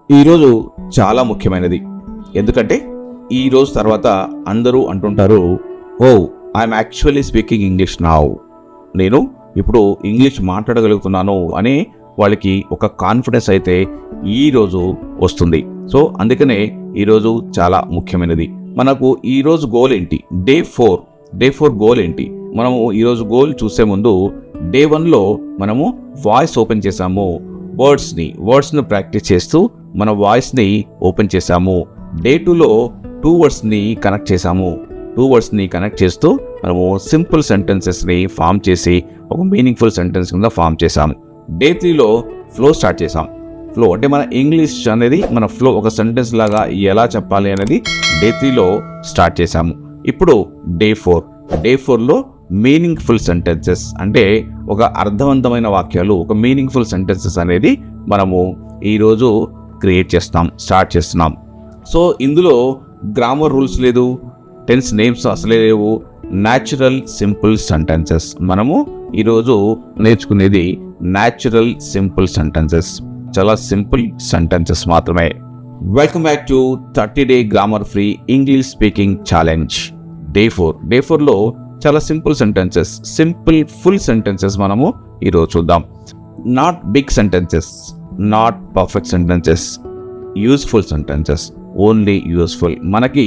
ఈరోజు చాలా ముఖ్యమైనది. ఎందుకంటే ఈరోజు తర్వాత అందరూ అంటుంటారు, oh I'm actually speaking English now, నేను ఇప్పుడు ఇంగ్లీష్ మాట్లాడగలుగుతున్నాను అని వాళ్ళకి ఒక కాన్ఫిడెన్స్ అయితే ఈరోజు వస్తుంది. సో అందుకనే ఈరోజు చాలా ముఖ్యమైనది. మనకు ఈరోజు గోల్ ఏంటి? డే ఫోర్ గోల్ ఏంటి? మనము ఈరోజు గోల్ చూసే ముందు డే 1లో మనము వాయిస్ ఓపెన్ చేసాము. వర్డ్స్ని ప్రాక్టీస్ చేస్తూ మన వాయిస్ని ఓపెన్ చేసాము. డే 2లో 2 వర్డ్స్ని కనెక్ట్ చేసాము. 2 వర్డ్స్ని కనెక్ట్ చేస్తూ మనము సింపుల్ సెంటెన్సెస్ని ఫామ్ చేసి ఒక మీనింగ్ఫుల్ సెంటెన్స్ కింద ఫామ్ చేసాము. డే 3లో ఫ్లో స్టార్ట్ చేసాం. ఫ్లో అంటే మన ఇంగ్లీష్ అనేది మన ఫ్లో ఒక సెంటెన్స్ లాగా ఎలా చెప్పాలి అనేది డే 3లో స్టార్ట్ చేసాము. ఇప్పుడు డే 4లో మీనింగ్ఫుల్ సెంటెన్సెస్ అంటే ఒక అర్థవంతమైన వాక్యాలు, ఒక మీనింగ్ఫుల్ సెంటెన్సెస్ అనేది మనము ఈరోజు స్టార్ట్ చేస్తున్నాం. సో ఇందులో గ్రామర్ రూల్స్ లేదు, టెన్స్ నేమ్స్ అసలే లేవు, న్యాచురల్ సింపుల్ సెంటెన్సెస్. మనము ఈరోజు నేర్చుకునేది న్యాచురల్ సింపుల్ సెంటెన్సెస్, చాలా సింపుల్ సెంటెన్సెస్ మాత్రమే. Welcome back to 30-day grammar free English speaking challenge. Day 4లో చాలా సింపుల్ సెంటెన్సెస్, ఫుల్ సెంటెన్సెస్ మనము ఈరోజు చూద్దాం. Not big sentences, not perfect sentences, useful sentences, only useful. మనకి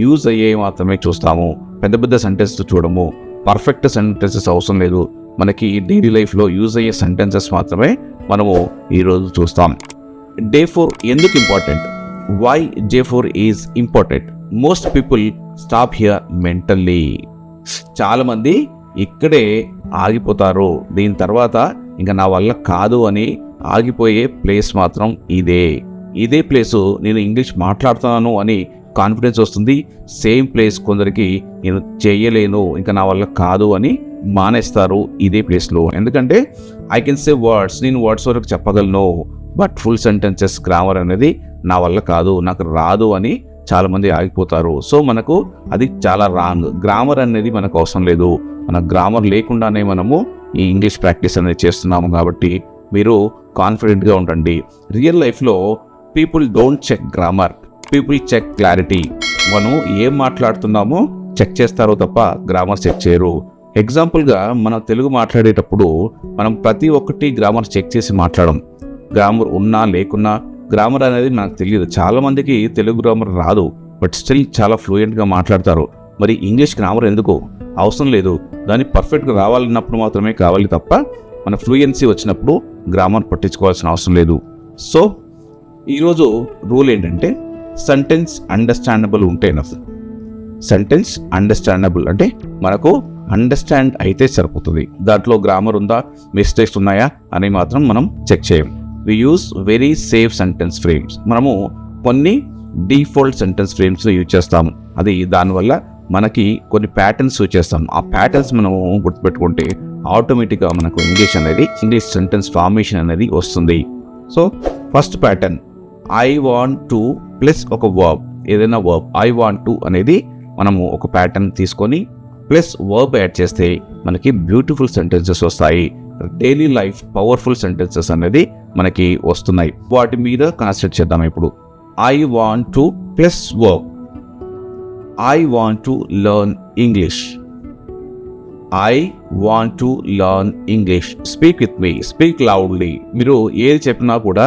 యూజ్ అయ్యే మాత్రమే చూస్తాము, పెద్ద పెద్ద సెంటెన్స్ చూడము. పర్ఫెక్ట్ సెంటెన్సెస్ అవసరం లేదు, మనకి డైలీ లైఫ్లో యూజ్ అయ్యే సెంటెన్సెస్ మాత్రమే మనము ఈరోజు చూస్తాం. డే 4 ఎందుకు important? Why day 4 is important? Most people stop here mentally. చాలామంది ఇక్కడే ఆగిపోతారు. దీని తర్వాత ఇంకా నా వల్ల కాదు అని ఆగిపోయే ప్లేస్ మాత్రం ఇదే ప్లేసు. నేను ఇంగ్లీష్ మాట్లాడుతున్నాను అని కాన్ఫిడెన్స్ వస్తుంది. సేమ్ ప్లేస్ కొందరికి నేను చేయలేను, ఇంకా నా వల్ల కాదు అని మానేస్తారు ఇదే ప్లేస్లో. ఎందుకంటే ఐ కెన్ సే వర్డ్స్, నేను వర్డ్స్ వరకు చెప్పగలను, బట్ ఫుల్ సెంటెన్సెస్ గ్రామర్ అనేది నా వల్ల కాదు, నాకు రాదు అని చాలామంది ఆగిపోతారు. సో మనకు అది చాలా రాంగ్. గ్రామర్ అనేది మనకు అవసరం లేదు. మన గ్రామర్ లేకుండానే మనము ఈ ఇంగ్లీష్ ప్రాక్టీస్ అనేది చేస్తున్నాము. కాబట్టి మీరు కాన్ఫిడెంట్గా ఉండండి. రియల్ లైఫ్లో people don't check grammar, people check clarity. మనం ఏం మాట్లాడుతున్నామో చెక్ చేస్తారో తప్ప గ్రామర్ చెక్ చేయరు. ఎగ్జాంపుల్గా మనం తెలుగు మాట్లాడేటప్పుడు మనం ప్రతి ఒక్కటి గ్రామర్ చెక్ చేసి మాట్లాడడం. గ్రామర్ ఉన్నా లేకున్నా గ్రామర్ అనేది నాకు తెలియదు. చాలామందికి తెలుగు గ్రామర్ రాదు, బట్ స్టిల్ చాలా ఫ్లూయెంట్గా మాట్లాడతారు. మరి ఇంగ్లీష్ గ్రామర్ ఎందుకు అవసరం లేదు? దాన్ని పర్ఫెక్ట్గా రావాలన్నప్పుడు మాత్రమే కావాలి తప్ప మన ఫ్లూయెన్సీ వచ్చినప్పుడు గ్రామర్ పట్టించుకోవాల్సిన అవసరం లేదు. సో ఈరోజు రూల్ ఏంటంటే సెంటెన్స్ అండర్స్టాండబుల్ ఉంటే ఎనఫ్. సెంటెన్స్ అండర్స్టాండబుల్ అంటే మనకు అండర్స్టాండ్ అయితే సరిపోతుంది. దాంట్లో గ్రామర్ ఉందా, మిస్టేక్స్ ఉన్నాయా అని మాత్రం మనం చెక్ చేయం. We use very safe sentence frames. మనము కొన్ని డిఫాల్ట్ సెంటెన్స్ ఫ్రేమ్స్ యూజ్ చేస్తాము. అది దానివల్ల మనకి కొన్ని ప్యాటర్న్స్ యూజ్ చేస్తాం. ఆ ప్యాటర్న్స్ మనము గుర్తుపెట్టుకుంటే ఆటోమేటిక్గా మనకు ఇంగ్లీష్ సెంటెన్స్ ఫార్మేషన్ అనేది వస్తుంది. So first pattern I want to plus ఒక వర్బ్, ఏదైనా వర్బ్. ఐ వాంట్ టు అనేది మనము ఒక ప్యాటర్న్ తీసుకొని ప్లస్ వర్బ్ యాడ్ చేస్తే మనకి బ్యూటిఫుల్ సెంటెన్సెస్ వస్తాయి. డైలీ లైఫ్ పవర్ఫుల్ సెంటెన్సెస్ అనేది మనకి వస్తున్నాయి. వాటి మీద కాన్సన్ట్రేట్ చేద్దాం ఇప్పుడు. I want to plus verb. I want to learn English. I want to learn English. Speak with me, speak loudly. మీరు ఏది చెప్పినా కూడా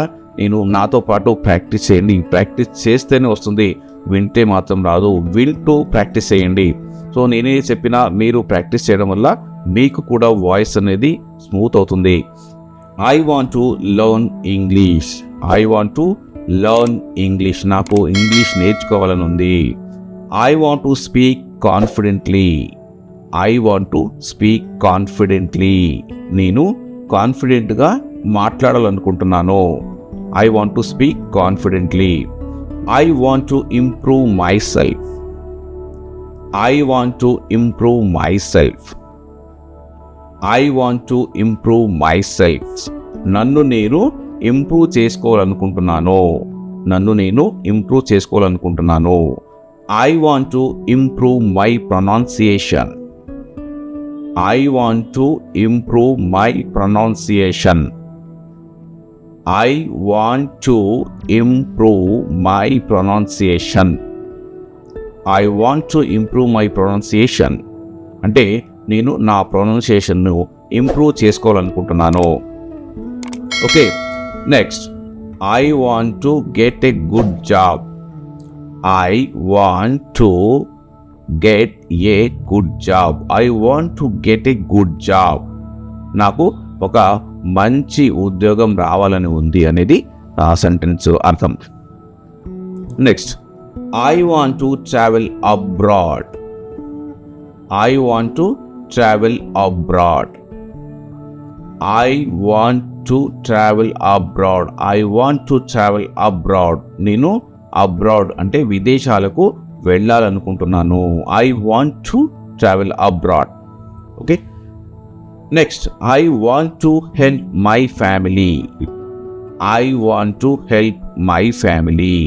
నాతో పాటు ప్రాక్టీస్ చేయండి. ప్రాక్టీస్ చేస్తేనే వస్తుంది, వింటే మాత్రం రాదు. వింటూ ప్రాక్టీస్ చేయండి. సో నేనే చెప్పినా మీరు ప్రాక్టీస్ చేయడం వల్ల మీకు కూడా వాయిస్ అనేది స్మూత్ అవుతుంది. I want to learn English. I want to learn English. నాకు ఇంగ్లీష్ నేర్చుకోవాలని ఉంది. I want to speak confidently. I want to speak confidently. నేను కాన్ఫిడెంట్గా మాట్లాడాలనుకుంటున్నాను. I want to speak confidently. I want to improve myself. I want to improve myself. I want to improve myself. నన్ను నేను improve చేసుకోవాలనుకుంటున్నాను. I want to improve my pronunciation. I want to improve my pronunciation. I want to improve my pronunciation. I want to improve my pronunciation అంటే నేను నా ప్రొనౌన్సియేషన్ను improve చేసుకోవాలనుకుంటున్నాను. Okay, next I want to get a good job. I want to get a good job. I want to get a good job. నాకు ఒక మంచి ఉద్యోగం రావాలని ఉంది అనేది ఆ సెంటెన్స్ అర్థం. Next I want to travel abroad. I want to travel abroad. I want to travel abroad. I want to travel abroad. నేను అబ్రాడ్ అంటే విదేశాలకు వెళ్ళాలనుకుంటున్నాను. I want to travel abroad. Okay, next I want to help my family. I want to help my family.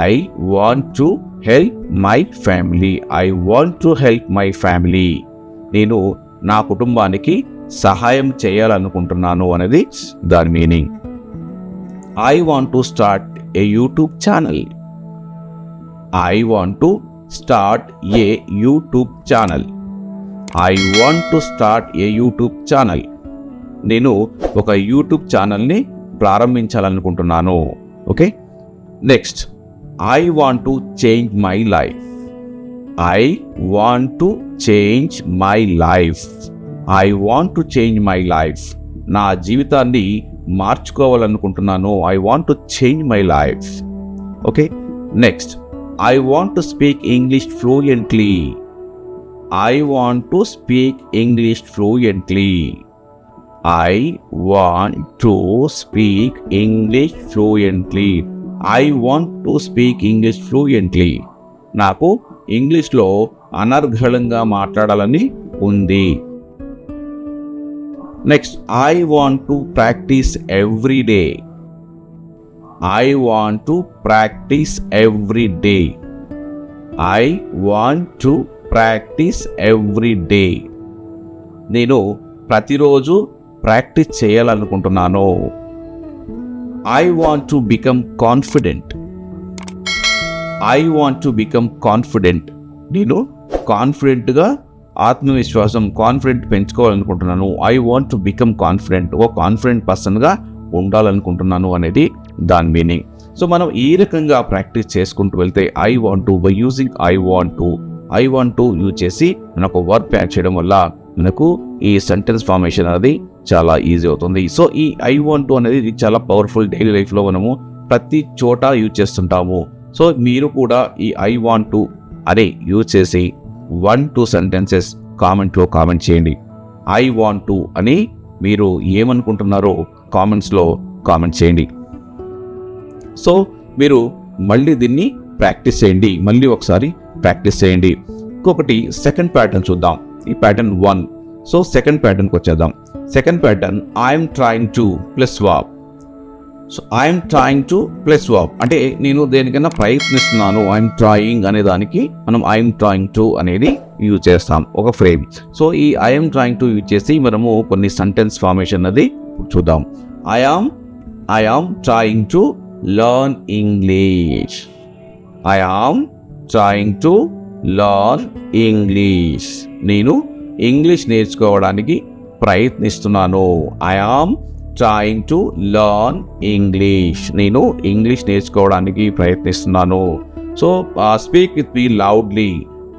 I want to help my family. I want to help my family. నేను నా కుటుంబానికి సహాయం చేయాలనుకుంటున్నాను అనేది దాని meaning. I want to start a YouTube channel. I want to start a YouTube channel. I want to start a YouTube channel. నేను ఒక YouTube ఛానల్ని ప్రారంభించాలనుకుంటున్నాను. Okay, next I want to change my life. I want to change my life. I want to change my life. నా జీవితాన్ని మార్చుకోవాలనుకుంటున్నాను. I want to change my life. Okay, next I want to speak English fluently. I want to speak English fluently. I want to speak English fluently. I want to speak English fluently. నాకు ఇంగ్లీష్లో అనర్గళంగా మాట్లాడాలని ఉంది. Next I want to practice every day. I want to practice every day. I want to practice every day. నేను ప్రతిరోజు practice చేయాలనుకుంటున్నాను. I want to become confident. I want to become confident. నేను కాన్ఫిడెంట్గా ఆత్మవిశ్వాసం కాన్ఫిడెంట్ పెంచుకోవాలనుకుంటున్నాను. I want to become confident. ఒక confident పర్సన్గా ఉండాలనుకుంటున్నాను అనేది దాని మీనింగ్. సో మనం ఈ రకంగా ప్రాక్టీస్ చేసుకుంటూ వెళ్తే I want to buy using I want to use చేసి మనకు వర్బ్ యాడ్ చేయడం వల్ల మనకు ఈ సెంటెన్స్ ఫార్మేషన్ అనేది చాలా ఈజీ అవుతుంది. సో ఈ ఐ వాంట్ టు అనేది చాలా పవర్ఫుల్. డైలీ లైఫ్లో మనము ప్రతి చోట యూజ్ చేస్తుంటాము. సో మీరు కూడా ఈ ఐ వాంట్ టు అదే యూజ్ చేసి 1-2 సెంటెన్సెస్ కామెంట్లో కామెంట్ చేయండి. ఐ వాంట్ టు అని మీరు ఏమనుకుంటున్నారో కామెంట్స్లో కామెంట్ చేయండి. సో మీరు మళ్ళీ దీన్ని ప్రాక్టీస్ చేయండి. మళ్ళీ ఒకసారి ప్రాక్టీస్ చేయండి. ఇంకొకటి సెకండ్ ప్యాటర్న్ చూద్దాం. ఈ ప్యాటర్న్ 1. సో సెకండ్ ప్యాటర్న్కి వచ్చేద్దాం. Second pattern I'm trying to plus verb. So I'm trying to plus verb అంటే నేను దేనికైనా ప్రయత్నిస్తున్నాను. ఐఎమ్ ట్రాయింగ్ అనే దానికి మనం ఐఎమ్ ట్రాయింగ్ టు అనేది యూజ్ చేస్తాం ఒక ఫ్రేమ్. సో ఈ ఐఎమ్ ట్రాయింగ్ టు యూజ్ చేసి మనము కొన్ని సెంటెన్స్ ఫార్మేషన్ అది చూద్దాం. I am trying to learn English. I am trying to learn English. నేను ఇంగ్లీష్ నేర్చుకోవడానికి ప్రయత్నిస్తున్నాను. I am trying to learn English. నేను ఇంగ్లీష్ నేర్చుకోవడానికి ప్రయత్నిస్తున్నాను. So speak with me loudly.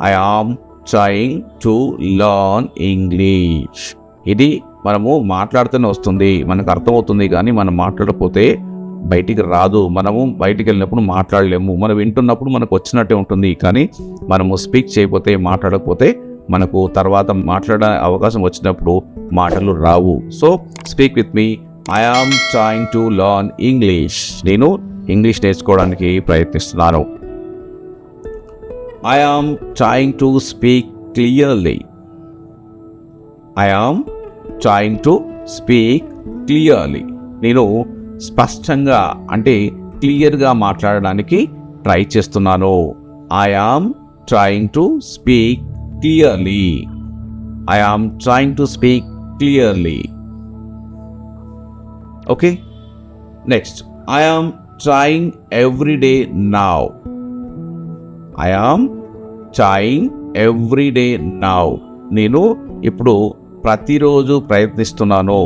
I am trying to learn English. ఇది మనము మాట్లాడుతూనే వస్తుంది, మనకు అర్థమవుతుంది. కానీ మనం మాట్లాడకపోతే బయటికి రాదు. మనము బయటికి వెళ్ళినప్పుడు మాట్లాడలేము. మనం వింటున్నప్పుడు మనకు వచ్చినట్టే ఉంటుంది. కానీ మనము స్పీక్ చేయకపోతే మాట్లాడకపోతే మనకు తర్వాత మాట్లాడే అవకాశం వచ్చినప్పుడు మాటలు రావు. So speak with me. I am trying to learn English. నేను ఇంగ్లీష్ నేర్చుకోవడానికి ప్రయత్నిస్తున్నాను. I am trying to speak clearly. I am trying to speak clearly. నేను స్పష్టంగా అంటే క్లియర్గా మాట్లాడడానికి ట్రై చేస్తున్నాను. I am trying to speak clearly. I am trying to speak clearly. Okay, next I am trying every day now. I am trying every day now. నేను ఇప్పుడు ప్రతిరోజు ప్రయత్నిస్తున్నాను.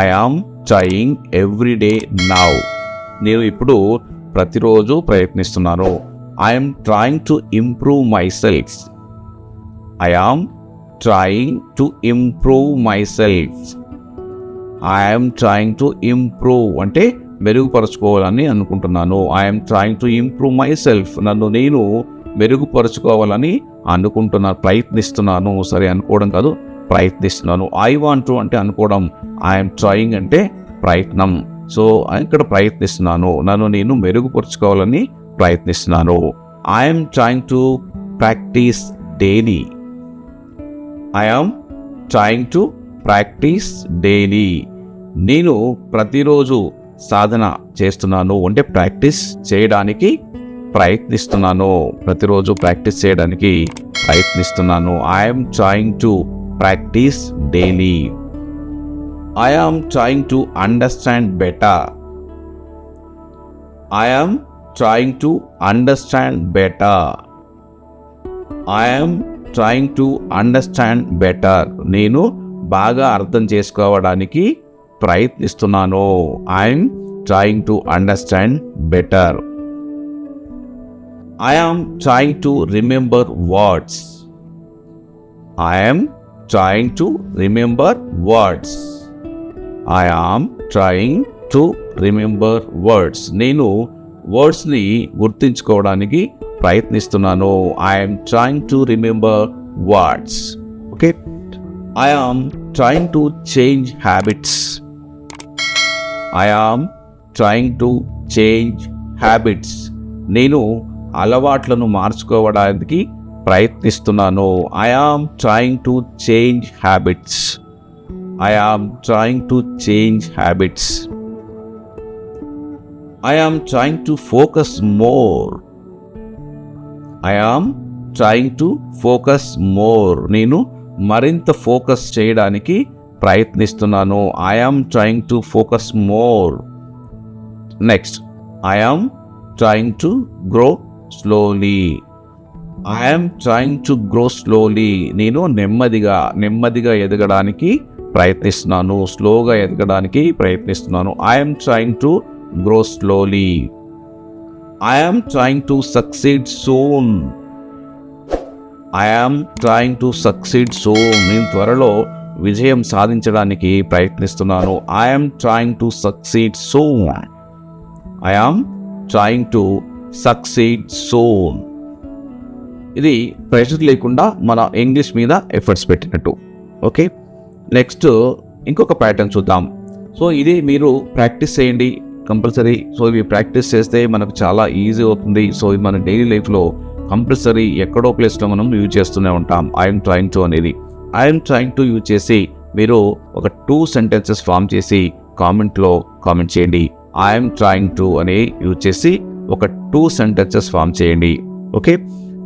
I am trying every day now. నేను ఇప్పుడు ప్రతిరోజు ప్రయత్నిస్తున్నాను. I am trying to improve myself. I am trying to improve myself. I am trying to improve అంటే మెరుగుపరుచుకోవాలని అనుకుంటున్నాను. I am trying to improve myself. నన్ను నేను మెరుగుపరుచుకోవాలని ప్రయత్నిస్తున్నాను. సరే, అనుకోవడం కాదు, ప్రయత్నిస్తున్నాను. ఐ వాంట్ టు అంటే అనుకోవడం, ఐఎమ్ ట్రయింగ్ అంటే ప్రయత్నం. సో ఇక్కడ ప్రయత్నిస్తున్నాను, నన్ను నేను మెరుగుపరుచుకోవాలని ప్రయత్నిస్తున్నాను. I'm trying to practice daily. I'm trying to practice daily. నేను ప్రతిరోజు సాధన చేస్తున్నాను అంటే ప్రాక్టీస్ చేయడానికి ప్రయత్నిస్తున్నాను. ప్రతిరోజు ప్రాక్టీస్ చేయడానికి ప్రయత్నిస్తున్నాను. I'm trying to practice daily. I am trying to understand better. I am trying to understand better. I am trying to understand better. నేను బాగా అర్థం చేసుకోవడానికి ప్రయత్నిస్తున్నాను. I am trying to understand better. I am trying to remember words. I am trying to remember words. I am trying to remember words. నేను వర్డ్స్ని గుర్తుంచుకోవడానికి ప్రయత్నిస్తున్నాను. I am trying to remember words. Okay. I am trying to change habits. I am trying to change habits. నేను అలవాట్లను మార్చుకోవడానికి ప్రయత్నిస్తున్నాను. I am trying to change habits. I am trying to change habits. I am trying to focus more. I am trying to focus more. నేను మరింత focus చేయడానికి ప్రయత్నిస్తున్నాను. I am trying to focus more. Next, I am trying to grow slowly. I am trying to grow slowly. నేను నెమ్మదిగా ఎదగడానికి ప్రయత్నిస్తున్నాను. స్లోగా ఎదగడానికి ప్రయత్నిస్తున్నాను. I am trying to grow slowly. I am trying to succeed soon. I am trying to succeed soon. నేను త్వరలో విజయం సాధించడానికి ప్రయత్నిస్తున్నాను. I am trying to succeed soon. I am trying to succeed soon. ఇది ప్రెషర్ లేకుండా మన English మీద efforts పెట్టినట్టు. ఓకే, నెక్స్ట్ ఇంకొక ప్యాటర్న్ చూద్దాం. సో ఇది మీరు ప్రాక్టీస్ చేయండి కంపల్సరీ. సో ఇవి ప్రాక్టీస్ చేస్తే మనకు చాలా ఈజీ అవుతుంది. సో ఇది మన డైలీ లైఫ్లో కంపల్సరీ ఎక్కడో ప్లేస్లో మనం యూజ్ చేస్తూనే ఉంటాం. ఐఎమ్ ట్రైంగ్ టు అనేది ఐఎమ్ ట్రైంగ్ టు యూజ్ చేసి మీరు ఒక 2 సెంటెన్సెస్ ఫామ్ చేసి కామెంట్లో కామెంట్ చేయండి. ఐఎమ్ ట్రైంగ్ టు అని యూజ్ చేసి ఒక 2 సెంటెన్సెస్ ఫామ్ చేయండి. ఓకే,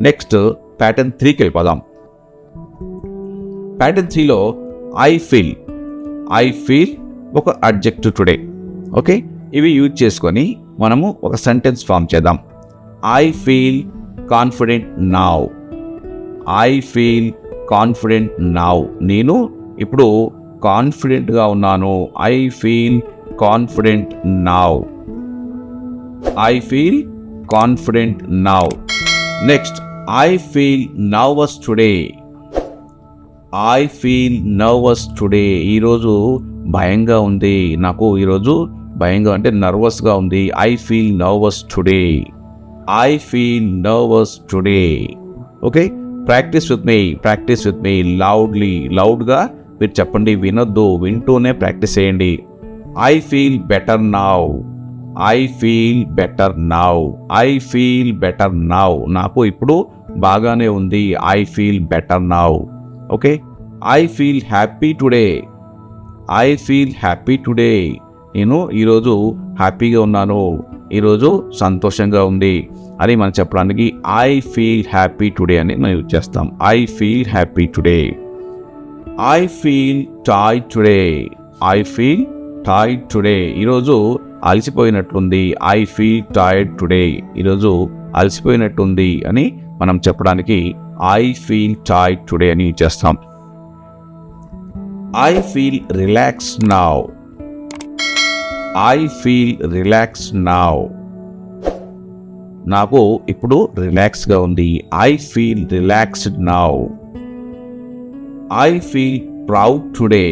నెక్స్ట్ ప్యాటర్న్ 3కి వెళ్ళిపోదాం. ప్యాటర్న్ 3లో ఐ ఫీల్ ఒక అడ్జెక్టివ్ టుడే. ఓకే, ఇవి యూజ్ చేసుకొని మనము ఒక సెంటెన్స్ ఫామ్ చేద్దాం. I feel confident now. I feel confident now. నేను ఇప్పుడు కాన్ఫిడెంట్గా ఉన్నాను. I feel confident now. I feel confident now. Next, I feel nervous today. I feel nervous today. ఈరోజు భయంగా ఉంది నాకు. ఈరోజు భయంగా అంటే నర్వస్గా ఉంది. I feel nervous today. I feel nervous today. Okay, practice with me లౌడ్గా మీరు చెప్పండి. వినొద్దు, వింటూనే ప్రాక్టీస్ చేయండి. I feel better now. I feel better now. I feel better now. నాకు ఇప్పుడు బాగానే ఉంది. I feel better now. Okay, I feel happy today. I feel happy today. నేను ఈరోజు హ్యాపీగా ఉన్నాను. ఈరోజు సంతోషంగా ఉంది అని మనం చెప్పడానికి ఐ ఫీల్ హ్యాపీ టుడే అని మనం యూజ్ చేస్తాం. I feel happy today. I feel tired today. I feel tired today. ఈరోజు అలసిపోయినట్లుంది. I feel tired today. ఈరోజు అలసిపోయినట్టుంది అని మనం చెప్పడానికి ఐ ఫీల్ టైర్డ్ టుడే అని చేస్తాం. I feel relaxed now. I feel relaxed now. నాకు ఇప్పుడు రిలాక్స్గా ఉంది. I feel relaxed now. I feel proud today.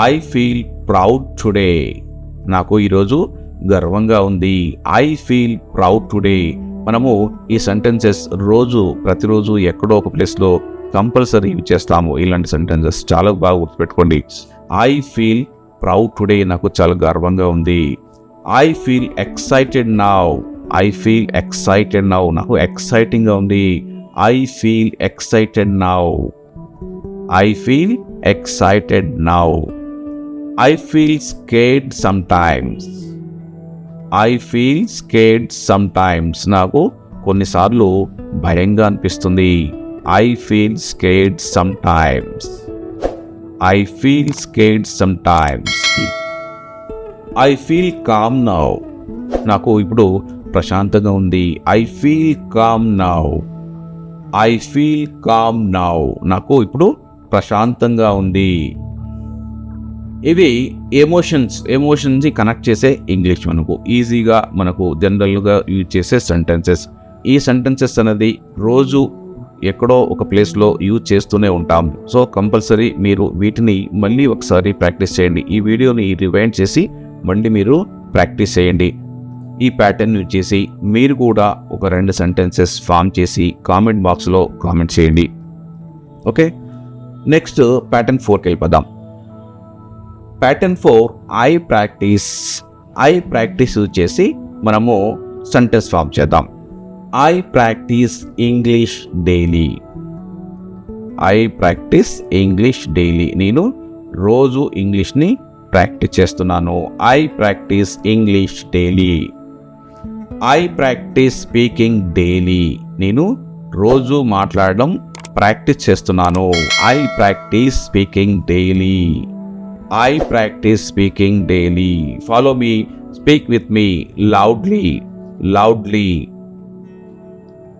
I feel proud today. నాకు ఈరోజు గర్వంగా ఉంది. I feel proud today. మనము ఈ సెంటెన్సెస్ ప్రతిరోజు ఎక్కడో ఒక ప్లేస్లో కంపల్సరీ యూజ్ చేస్తాము. ఇలాంటి సెంటెన్సెస్ చాలా బాగా గుర్తుపెట్టుకోండి. I feel proud today. నాకు చాలా గర్వంగా ఉంది. I feel excited now. I feel excited now. నాకు ఎక్సైటింగ్గా ఉంది. I feel excited now. I feel excited now. I feel scared sometimes. I feel scared sometimes. నాకు కొన్నిసార్లు భయంగా అనిపిస్తుంది. I feel scared sometimes. I feel scared sometimes. I feel calm now. నాకు ఇప్పుడు ప్రశాంతంగా ఉంది. I feel calm now. I feel calm now. నాకు ఇప్పుడు ప్రశాంతంగా ఉంది. ఇవి ఎమోషన్స్ కనెక్ట్ చేసే ఇంగ్లీష్ మనకు ఈజీగా జనరల్గా యూజ్ చేసే సెంటెన్సెస్. ఈ సెంటెన్సెస్ అనేది రోజు ఎక్కడో ఒక ప్లేస్లో యూజ్ చేస్తూనే ఉంటాం. సో కంపల్సరీ మీరు వీటిని మళ్ళీ ఒకసారి ప్రాక్టీస్ చేయండి. ఈ వీడియోని రివైండ్ చేసి మళ్ళీ మీరు ప్రాక్టీస్ చేయండి. ఈ ప్యాటర్న్ యూజ్ చేసి మీరు కూడా ఒక 2 సెంటెన్సెస్ ఫామ్ చేసి కామెంట్ బాక్స్లో కామెంట్ చేయండి. ఓకే, నెక్స్ట్ ప్యాటర్న్ 4కి వెళ్ళిపోదాం. ప్యాటర్న్ 4 ఐ ప్రాక్టీస్ యూజ్ చేసి మనము సెంటెన్స్ ఫామ్ చేద్దాం. I practice English daily. I practice English daily. నేను రోజు ఇంగ్లీష్ని ప్రాక్టీస్ చేస్తున్నాను. I practice English daily. I practice speaking daily. నేను రోజు మాట్లాడడం ప్రాక్టీస్ చేస్తున్నాను. I practice speaking daily. I practice speaking daily. Follow me, speak with me loudly.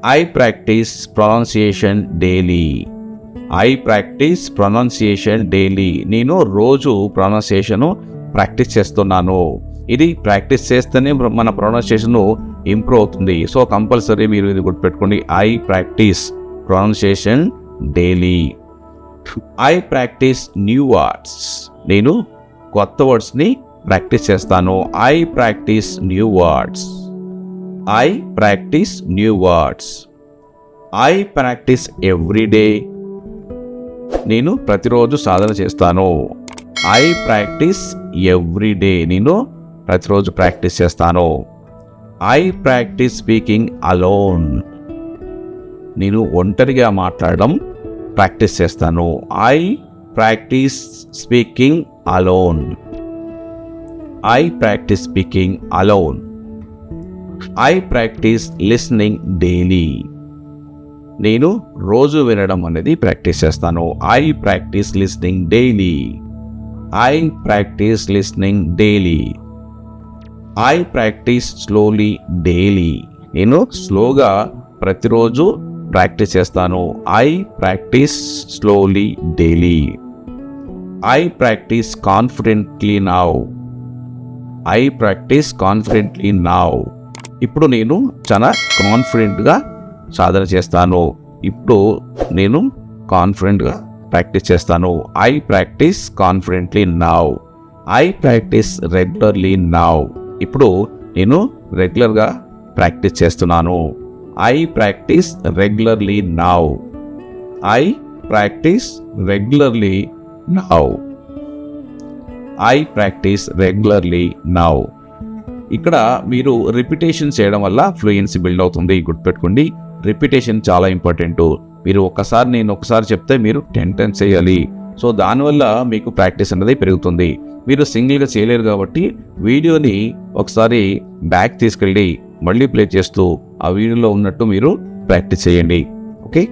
I practice pronunciation daily. I practice pronunciation daily. నేను రోజు pronunciation practice చేస్తున్నాను. ఇది practice చేస్తేనే మన ప్రొనౌన్సియేషన్ ఇంప్రూవ్ అవుతుంది. సో కంపల్సరీ మీరు ఇది గుర్తుపెట్టుకోండి. I practice pronunciation daily. I practice new words. నేను కొత్త వర్డ్స్ని ప్రాక్టీస్ చేస్తాను. I practice new words. I practice new words. I practice everyday. నేను ప్రతిరోజు సాధన చేస్తాను. I practice everyday. నేను ప్రతిరోజు ప్రాక్టీస్ చేస్తాను. I practice speaking alone. నేను ఒంటరిగా మాట్లాడడం ప్రాక్టీస్ చేస్తాను. I practice speaking alone. I practice speaking alone. I practice listening daily. నేను రోజు వినడం అనేది ప్రాక్టీస్ చేస్తాను. I practice listening daily. I practice listening daily. I practice slowly daily. నేను స్లోగా ప్రతిరోజు ప్రాక్టీస్ చేస్తాను. I practice slowly daily. I practice confidently now. I practice confidently now. ఇప్పుడు నేను చాలా కాన్ఫిడెంట్గా సాధన చేస్తాను. ఇప్పుడు నేను కాన్ఫిడెంట్గా ప్రాక్టీస్ చేస్తాను. I practice confidently now. I practice regularly now. ఇప్పుడు నేను రెగ్యులర్గా ప్రాక్టీస్ చేస్తున్నాను. I practice regularly now. I practice regularly now. I practice regularly now. ఇక్కడ మీరు రిపిటేషన్ చేయడం వల్ల ఫ్లూయెన్సీ బిల్డ్ అవుతుంది. గుర్తుపెట్టుకోండి, రిపిటేషన్ చాలా ఇంపార్టెంట్. మీరు నేను ఒకసారి చెప్తే మీరు 10 టైమ్స్ చేయాలి. సో దానివల్ల మీకు ప్రాక్టీస్ అనేది పెరుగుతుంది. మీరు సింగిల్గా చేయలేరు కాబట్టి వీడియోని ఒకసారి బ్యాక్ తీసుకెళ్ళి మళ్ళీ ప్లే చేస్తూ ఆ వీడియోలో ఉన్నట్టు మీరు ప్రాక్టీస్ చేయండి. ఓకే,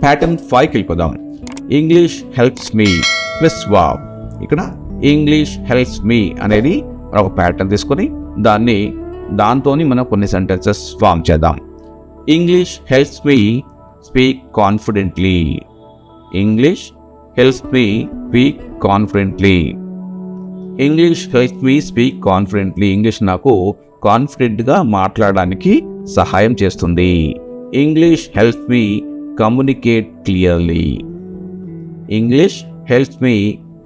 ప్యాటర్న్ 5కి వెళ్ళిపోదాం. ఇంగ్లీష్ హెల్ప్స్ మీ ప్లస్ వావ్. ఇక్కడ ఇంగ్లీష్ హెల్ప్స్ మీ అనేది ఒక ప్యాటర్న్ తీసుకొని దాంతోని మనం కొన్ని సెంటెన్సెస్ ఫామ్ చేద్దాం. English helps me speak confidently. English helps me speak confidently. English helps me speak confidently. English నాకు కాన్ఫిడెంట్గా మాట్లాడడానికి సహాయం చేస్తుంది. ఇంగ్లీష్ హెల్ప్స్ మీ కమ్యూనికేట్ క్లియర్లీ. ఇంగ్లీష్ హెల్ప్స్ మీ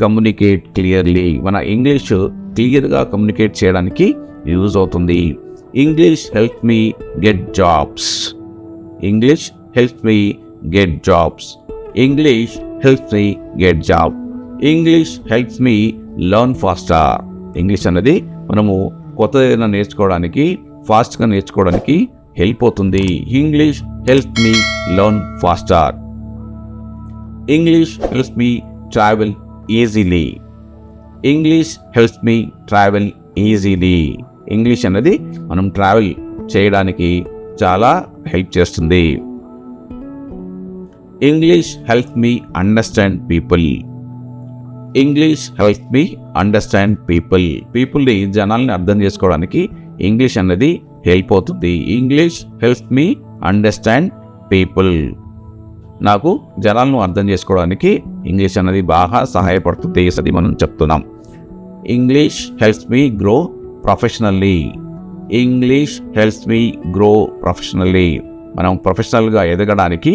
కమ్యూనికేట్ క్లియర్లీ. మన ఇంగ్లీష్ క్లియర్గా కమ్యూనికేట్ చేయడానికి యూజ్ అవుతుంది. English helps me get jobs. English helps me get jobs. English helps me get job. English helps me learn faster. English అనేది మనము కొత్త ఏదైనా నేర్చుకోవడానికి ఫాస్ట్గా నేర్చుకోవడానికి హెల్ప్ అవుతుంది. English helps me learn faster. English helps me travel easily. English helps me travel easily. English అనేది మనం ట్రావెల్ చేయడానికి చాలా హెల్ప్ చేస్తుంది. English helps me understand people. English helps me understand people. పీపుల్ని జనాల్ని అర్థం చేసుకోవడానికి ఇంగ్లీష్ అనేది హెల్ప్ అవుతుంది. English helps me understand people. నాకు జనాలను అర్థం చేసుకోవడానికి ఇంగ్లీష్ అనేది బాగా సహాయపడుతుంది. అది మనం చెప్తున్నాం. ఇంగ్లీష్ హెల్ప్స్ మీ గ్రో ప్రొఫెషనల్లీ. ఇంగ్లీష్ హెల్ప్స్ మీ గ్రో ప్రొఫెషనల్లీ. మనం ప్రొఫెషనల్గా ఎదగడానికి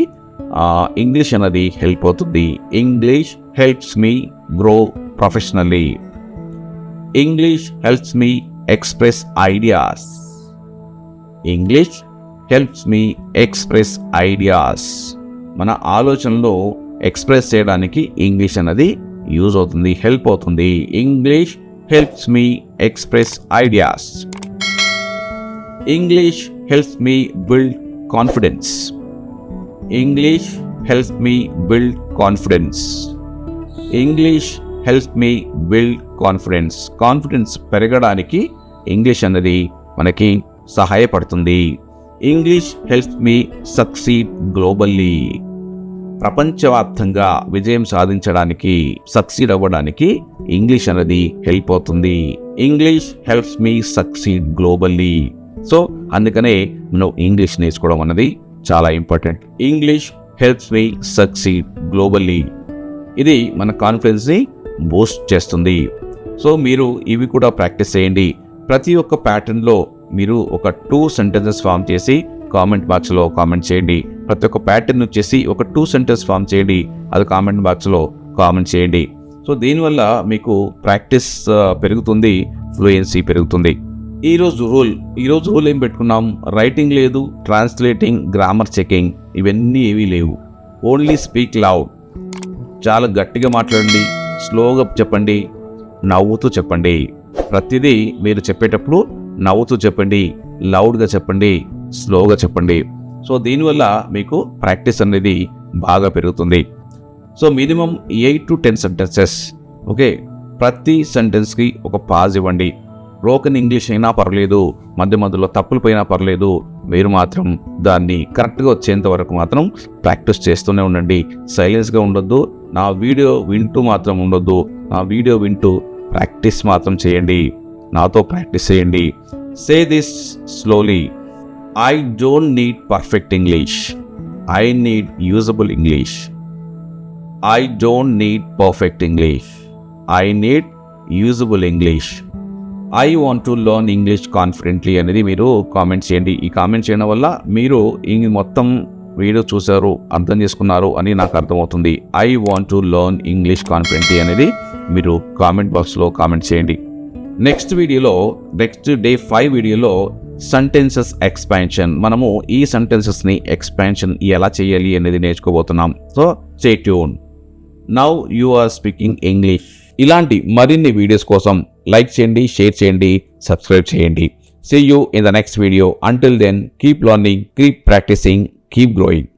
ఇంగ్లీష్ అనేది హెల్ప్ అవుతుంది. ఇంగ్లీష్ హెల్ప్స్ మీ గ్రో ప్రొఫెషనల్లీ. ఇంగ్లీష్ హెల్ప్స్ మీ ఎక్స్ప్రెస్ ఐడియాస్. ఇంగ్లీష్ హెల్ప్స్ మీ ఎక్స్ప్రెస్ ఐడియాస్. మన ఆలోచనలో ఎక్స్ప్రెస్ చేయడానికి ఇంగ్లీష్ అనేది యూజ్ అవుతుంది, హెల్ప్ అవుతుంది. ఇంగ్లీష్ హెల్ప్స్ మీ ఎక్స్ప్రెస్ ఐడియాస్. ఇంగ్లీష్ హెల్ప్స్ మీ బిల్డ్ కాన్ఫిడెన్స్. ఇంగ్లీష్ హెల్ప్స్ మీ బిల్డ్ కాన్ఫిడెన్స్. ఇంగ్లీష్ హెల్ప్స్ మీ build confidence. Confidence పెరగడానికి English అనేది మనకి సహాయపడుతుంది. ఇంగ్లీష్ హెల్ప్స్ మీ సక్సీడ్ గ్లోబల్లీ. ప్రపంచవ్యాప్తంగా విజయం సాధించడానికి సక్సీడ్ అవ్వడానికి ఇంగ్లీష్ అనేది హెల్ప్ అవుతుంది. ఇంగ్లీష్ హెల్ప్స్ మీ సక్సీడ్ గ్లోబల్లీ. సో అందుకనే మనం ఇంగ్లీష్ నేర్చుకోవడం అన్నది చాలా ఇంపార్టెంట్. ఇంగ్లీష్ హెల్ప్స్ మీ సక్సీడ్ గ్లోబల్లీ. ఇది మన కాన్ఫిడెన్స్ని బూస్ట్ చేస్తుంది. సో మీరు ఇవి కూడా ప్రాక్టీస్ చేయండి. ప్రతి ఒక్క ప్యాటర్న్లో మీరు ఒక 2 సెంటెన్సెస్ ఫామ్ చేసి కామెంట్ బాక్స్లో కామెంట్ చేయండి. ప్రతి ఒక్క ప్యాటర్న్ వచ్చేసి ఒక 2 సెంటెన్స్ ఫామ్ చేయండి, అది కామెంట్ బాక్స్లో కామెంట్ చేయండి. సో దీనివల్ల మీకు ప్రాక్టీస్ పెరుగుతుంది, ఫ్లూయెన్సీ పెరుగుతుంది. ఈరోజు రూల్ ఏం పెట్టుకున్నాం? రైటింగ్ లేదు, ట్రాన్స్లేటింగ్, గ్రామర్ చెకింగ్ ఇవన్నీ ఏవీ లేవు. Only speak loud. చాలా గట్టిగా మాట్లాడండి, స్లోగా చెప్పండి, నవ్వుతూ చెప్పండి. ప్రతిదీ మీరు చెప్పేటప్పుడు నవ్వుతూ చెప్పండి, లౌడ్గా చెప్పండి, స్లోగా చెప్పండి. సో దీనివల్ల మీకు ప్రాక్టీస్ అనేది బాగా పెరుగుతుంది. So minimum 8 to 10 sentences. Okay, ప్రతి సెంటెన్స్కి ఒక పాజ్ ఇవ్వండి. బ్రోకెన్ ఇంగ్లీష్ అయినా పర్లేదు, మధ్య మధ్యలో తప్పులు పోయినా పర్లేదు, మీరు మాత్రం దాన్ని కరెక్ట్గా వచ్చేంత వరకు మాత్రం ప్రాక్టీస్ చేస్తూనే ఉండండి. సైలెన్స్గా ఉండొద్దు. నా వీడియో వింటూ మాత్రం ఉండొద్దు. నా వీడియో వింటూ ప్రాక్టీస్ మాత్రం చేయండి. నాతో ప్రాక్టీస్ చేయండి. Say this slowly. I don't need perfect English. I need usable English. I don't need perfect English. I need usable English. I want to learn English confidently అనేది మీరు కామెంట్ చేయండి. ఈ comment చేయడం వల్ల మీరు ఈ మొత్తం వీడియో చూసారు, అర్థం చేసుకున్నారు అని నాకు అర్థమవుతుంది. I want to learn English confidently అనేది మీరు కామెంట్ బాక్స్లో కామెంట్ చేయండి. నెక్స్ట్ డే 5 వీడియోలో సెంటెన్సెస్ ఎక్స్పాన్షన్. మనము ఈ సెంటెన్సెస్ని ఎక్స్పాన్షన్ ఎలా చేయాలి అనేది నేర్చుకోబోతున్నాం. So stay tune. Now you are speaking English. ఇలాంటి మరిన్ని వీడియోస్ కోసం లైక్ చేయండి, షేర్ చేయండి, సబ్స్క్రైబ్ చేయండి. See you in the next video. Until then keep learning, keep practising, keep growing.